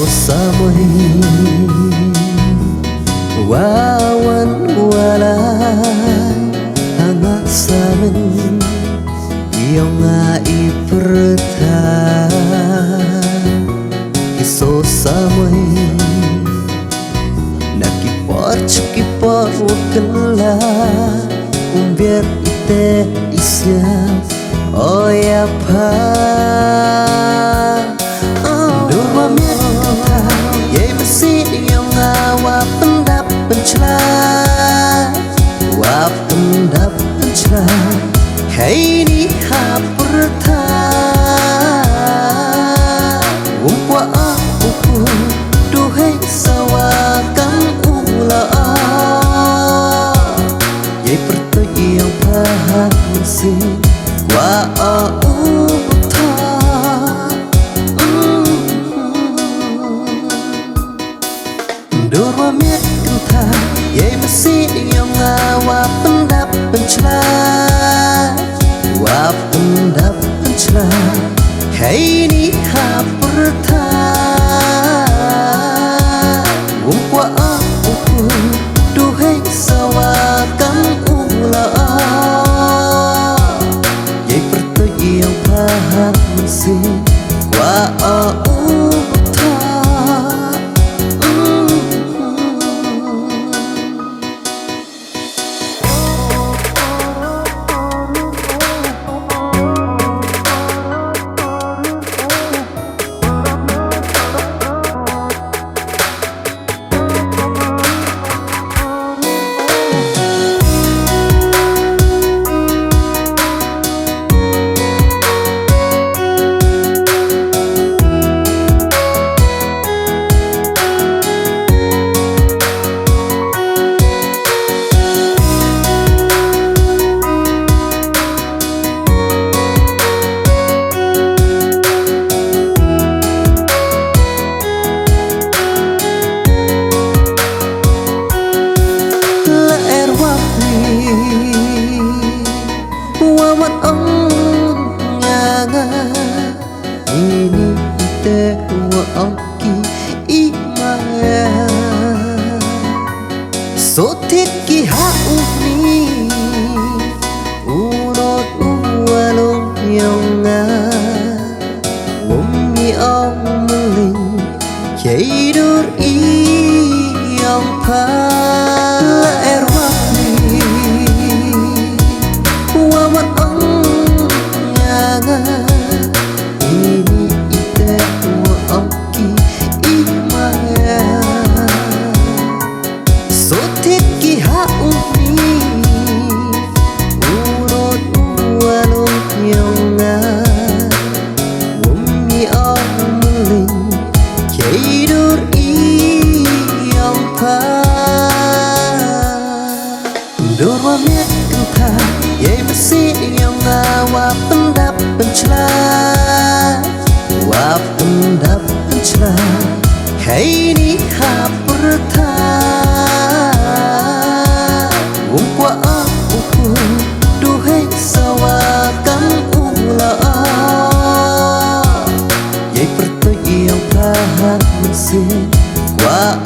samui wawan walai hangat samen yang iperta kiso samui nakipar wakala biar ite isya oh ya pa dua miata ye masih yang ngawa pendap pencela wa pendap pencela hey ni haperta umpwa aku duhai sawakan ula ye perto yang paham masih wa Dua miat kenta ye masih yang ngawa pendap pencela wa pendap pencela hey ni haperta umpwa aku duhai sawakan ula ye perto yang paham masih wa wawan nyanga ini ite wa angki imaya sotit ki hauni unot walong yonga wumi ang meling keidur iyang pa ini ite wa angki imaya sotit ki hauni urot walong yonga wumi ang meling keidur iyang pa dua miat kenta ye masih yang ngawa pendap pencela wa pendap pencela hey ni haperta umpwa aku duhai sawakan ula ye perto yang paham masih wa